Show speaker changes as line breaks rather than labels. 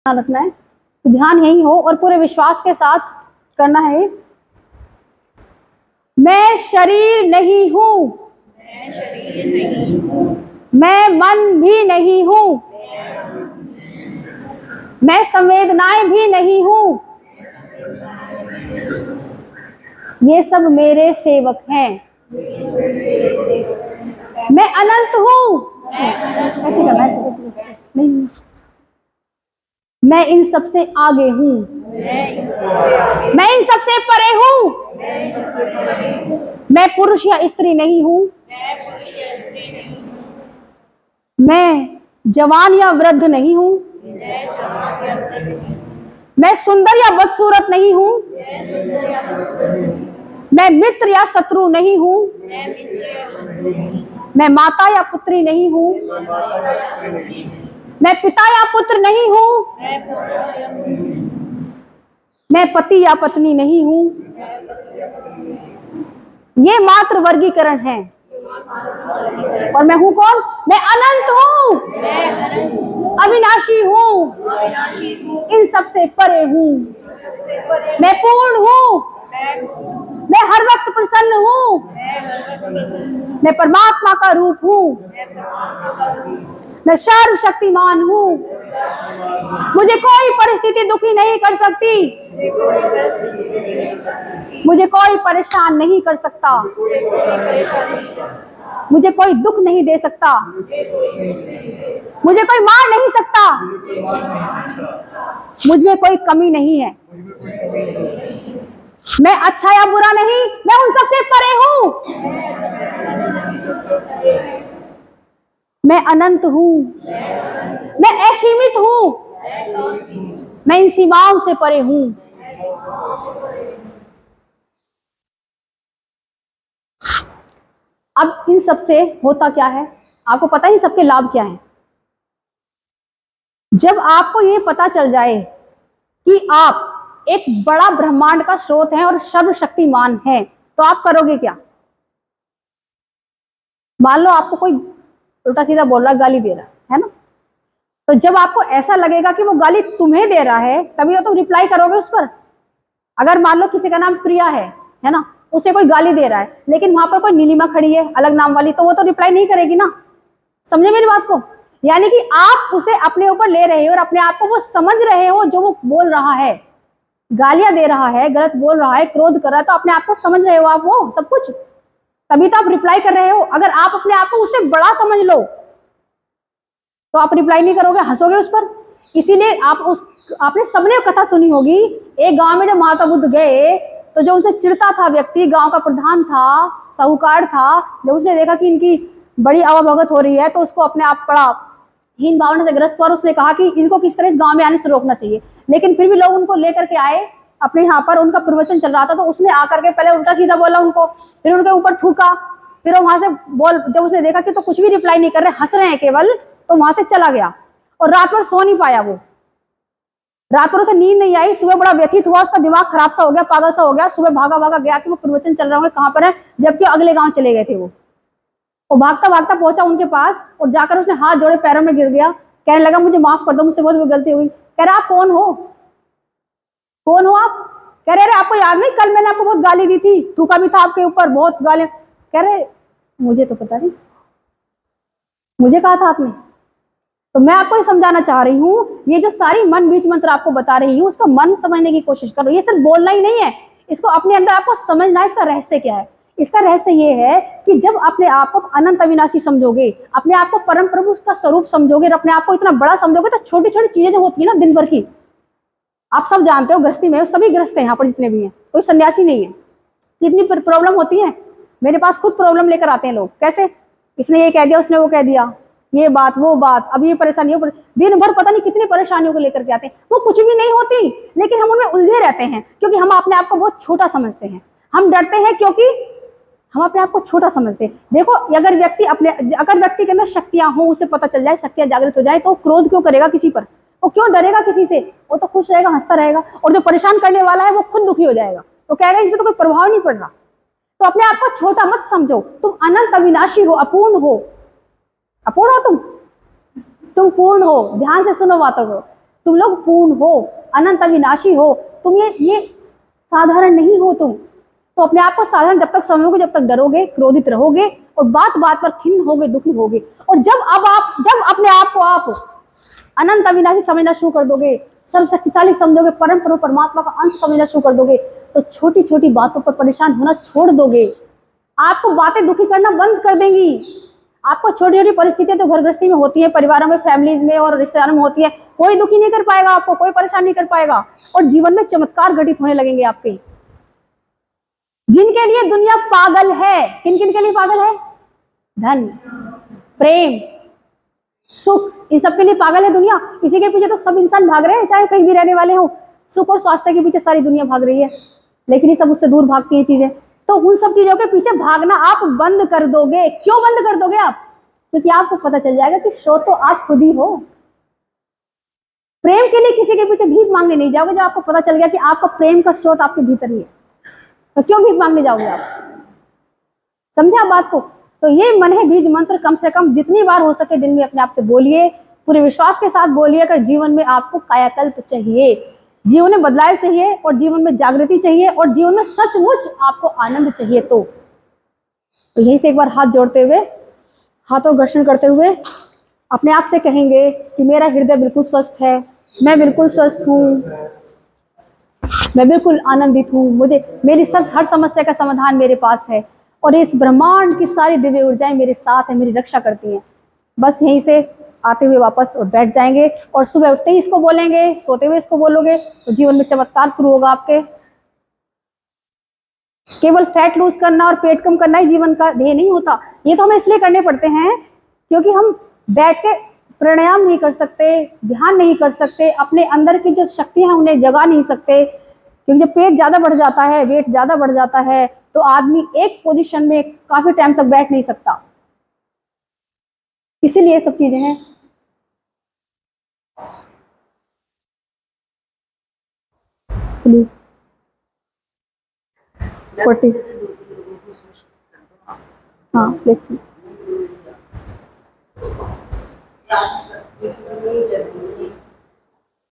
ध्यान रखना है, ध्यान यही हो और पूरे विश्वास के साथ करना है। मैं शरीर नहीं हूँ, मैं मन भी नहीं हूँ, मैं संवेदनाएं भी नहीं हूँ, ये सब मेरे सेवक हैं। मैं अनंत हूँ, ऐसे करना है, ऐसे नहीं, मैं इन सबसे आगे हूँ, मैं इन सबसे परे हूँ, मैं पुरुष या स्त्री नहीं हूँ, मैं जवान या वृद्ध नहीं हूँ, मैं सुंदर या बदसूरत नहीं हूँ, मैं मित्र या शत्रु नहीं हूँ, मैं माता या पुत्री नहीं हूँ, मैं पिता या पुत्र नहीं हूँ, मैं पति या पत्नी नहीं हूँ। ये मात्र वर्गीकरण है। और मैं हूँ कौन? मैं अनंत हूँ, अविनाशी हूँ, इन सबसे परे हूँ, मैं पूर्ण हूँ, मैं हर वक्त प्रसन्न हूँ, मैं परमात्मा का रूप हूँ, मैं सर्वशक्तिमान हूँ, मुझे कोई परिस्थिति दुखी नहीं कर सकती, मुझे कोई परेशान नहीं कर सकता, मुझे कोई दुख नहीं दे सकता, मुझे कोई मार नहीं सकता, मुझ में कोई कमी नहीं है, मैं अच्छा या बुरा नहीं, मैं उन सबसे परे हूँ, मैं अनंत हूँ, मैं असीमित हूँ, मैं इन सीमाओं से परे हूँ। अब इन सबसे होता क्या है? आपको पता है इन सबके लाभ क्या हैं? जब आपको ये पता चल जाए कि आप एक बड़ा ब्रह्मांड का स्रोत हैं और सर्वशक्तिमान हैं, तो आप करोगे क्या? मान लो आपको कोई उल्टा सीधा बोल रहा, गाली दे रहा है ना, तो जब आपको ऐसा लगेगा कि वो गाली तुम्हें दे रहा है, तभी तो तुम रिप्लाई करोगे उस पर। अगर मान लो किसी का नाम प्रिया है ना, उसे कोई गाली दे रहा है, लेकिन वहां पर कोई नीलिमा खड़ी है अलग नाम वाली, तो वो तो रिप्लाई नहीं करेगी ना। समझे मेरी बात को? यानी कि आप उसे अपने ऊपर ले रहे हो और अपने आप को वो समझ रहे हो, जो वो बोल रहा है, गालियां दे रहा है, गलत बोल रहा है, क्रोध कर रहा है, तो अपने आप को समझ रहे हो आप वो सब कुछ, तभी तो आप रिप्लाई कर रहे हो। अगर आप अपने आप को उससे बड़ा समझ लो तो आप रिप्लाई नहीं करोगे, हंसोगे उस पर। इसीलिए आपने सबने कथा सुनी होगी, एक गांव में जब महात्मा बुद्ध गए तो जो उनसे चिढ़ता था व्यक्ति, गांव का प्रधान था, साहूकार था, जब उसने देखा कि इनकी बड़ी आवभगत हो रही है तो उसको अपने आप बड़ा हीन भावना से ग्रस्त हुआ और उसने कहा कि इनको किस तरह इस गांव में आने से रोकना चाहिए। लेकिन फिर भी लोग उनको लेकर के आए अपने यहाँ पर, उनका प्रवचन चल रहा था, तो उसने आकर के पहले उल्टा सीधा बोला उनको, फिर उनके ऊपर थूका, फिर वो वहां से जब उसने देखा कि तो कुछ भी रिप्लाई नहीं कर रहे, हंस रहे हैं केवल, तो वहां से चला गया। और रात भर सो नहीं पाया वो, रात भर उसे नींद नहीं आई, सुबह बड़ा व्यथित हुआ, उसका दिमाग खराब सा हो गया, पागल सा हो गया, सुबह भागा भागा गया कि वो प्रवचन चल रहा होंगे कहाँ पर है, जबकि अगले गांव चले गए थे वो भागता भागता पहुंचा उनके पास और जाकर उसने हाथ जोड़े पैरों में गिर गया, कहने लगा मुझे माफ कर दो, मुझसे बहुत गलती हुई। कह रहा आप कौन हो? कौन हो आप? कह रहे अरे आपको याद नहीं, कल मैंने आपको बहुत गाली दी थी, थूका भी था आपके ऊपर, बहुत गाली। कह रहे मुझे तो पता नहीं, मुझे कहा था आपने? तो मैं आपको ये समझाना चाह रही हूँ, ये जो सारी मन बीज मंत्र आपको बता रही हूँ, उसका मन समझने की कोशिश करो। ये सिर्फ बोलना ही नहीं है, इसको अपने अंदर आपको समझना है, इसका रहस्य क्या है। इसका रहस्य ये है कि जब अपने आप को अनंत अविनाशी समझोगे, अपने आप को परम प्रभु का स्वरूप समझोगे और अपने आप को इतना बड़ा समझोगे, तो छोटी छोटी चीजें जो होती है ना दिन भर की, आप सब जानते हो, गृहस्थी में सभी गृहस्थ हैं यहाँ पर जितने भी हैं, कोई सन्यासी नहीं है। कितनी प्रॉब्लम होती है, मेरे पास खुद प्रॉब्लम लेकर आते हैं लोग। कैसे? इसने ये कह दिया, उसने वो कह दिया, ये बात वो बात, अब ये परेशानी, दिन भर पता नहीं कितनी परेशानियों को लेकर के आते हैं। वो कुछ भी नहीं होती, लेकिन हम उनमें उलझे रहते हैं क्योंकि हम अपने आप को बहुत छोटा समझते हैं। हम डरते हैं क्योंकि हम अपने आप को छोटा समझते हैं। देखो, अगर व्यक्ति के अंदर शक्तियां हो, उसे पता चल जाए, शक्तियां जागृत हो जाए, तो क्रोध क्यों करेगा किसी पर? वो क्यों डरेगा किसी से? वो तो खुश रहेगा, हंसता रहेगा। और जो परेशान करने वाला है वो खुद दुखी हो जाएगा, तो कहेगा इसमें तो कोई प्रभाव नहीं पड़ रहा। तो अपने आप को छोटा मत समझो, तुम अनंत अविनाशी हो, अपूर्ण हो। अपूर्ण हो तुम पूर्ण हो। ध्यान से सुनो बातों को, तुम लोग पूर्ण हो, अनंत अविनाशी हो, तुम ये साधारण नहीं हो तुम। तो अपने आप को साधारण जब तक समझोगे, जब तक डरोगे, क्रोधित रहोगे और बात बात पर खिन्न होगे, दुखी होगे। और जब अपने आप को आप अनंत अविनाशी समझना शुरू कर दोगे, सर्वशक्तिशाली समझोगे, परम प्रभु परमात्मा का अंश समझना शुरू कर दोगे, तो छोटी छोटी बातों पर परेशान होना छोड़ दोगे। आपको बातें दुखी करना बंद कर देंगी। आपको छोटी छोटी परिस्थितियां तो घर गृहस्थी में होती है, परिवारों में, फैमिलीज में और रिश्तेदारों में होती है, कोई दुखी नहीं कर पाएगा आपको, कोई परेशान नहीं कर पाएगा, और जीवन में चमत्कार घटित होने लगेंगे आपके। जिनके लिए दुनिया पागल है, किन किन के लिए पागल है? धन, प्रेम, सुख, इन सब के लिए पागल है दुनिया। इसी के पीछे तो सब इंसान भाग रहे हैं, चाहे कहीं भी रहने वाले हो। सुख और स्वास्थ्य के पीछे सारी दुनिया भाग रही है, लेकिन ये सब उससे दूर भागती है चीजें। तो उन सब चीजों के पीछे भागना आप बंद कर दोगे। क्यों बंद कर दोगे आप? क्योंकि आपको पता चल जाएगा कि स्रोत तो आप खुद ही हो। प्रेम के लिए किसी के पीछे भीख मांगने नहीं जाओगे। जब आपको पता चल गया कि आपका प्रेम का स्रोत आपके भीतर ही है, तो क्यों भीख मांगने जाओगे आप? समझे आप बात को? तो ये मन है बीज मंत्र कम से कम जितनी बार हो सके दिन में अपने आप से बोलिए, पूरे विश्वास के साथ बोलिए। अगर जीवन में आपको कायाकल्प चाहिए, जीवन में बदलाव चाहिए, और जीवन में जागृति चाहिए, और जीवन में सचमुच आपको आनंद चाहिए, तो यहीं से एक बार हाथ जोड़ते हुए, हाथों घर्षण करते हुए अपने आप से कहेंगे कि मेरा हृदय बिल्कुल स्वस्थ है, मैं बिल्कुल स्वस्थ हूँ, मैं बिल्कुल आनंदित हूँ, मुझे मेरी हर समस्या का समाधान मेरे पास है, और इस ब्रह्मांड की सारी दिव्य ऊर्जाएं मेरे साथ है, मेरी रक्षा करती हैं। बस यहीं से आते हुए वापस और बैठ जाएंगे, और सुबह उठते ही इसको बोलेंगे, सोते हुए इसको बोलोगे, तो जीवन में चमत्कार शुरू होगा आपके। केवल फैट लूज करना और पेट कम करना ही जीवन का ध्येय नहीं होता। ये तो हमें इसलिए करने पड़ते हैं क्योंकि हम बैठ के प्राणायाम नहीं कर सकते, ध्यान नहीं कर सकते, अपने अंदर की जो शक्तियां हैं उन्हें जगा नहीं सकते, क्योंकि जब पेट ज्यादा बढ़ जाता है, वेट ज्यादा बढ़ जाता है, तो आदमी एक पोजीशन में काफी टाइम तक बैठ नहीं सकता। इसीलिए ये सब चीजें हैं। प्लीज 40, हाँ देखती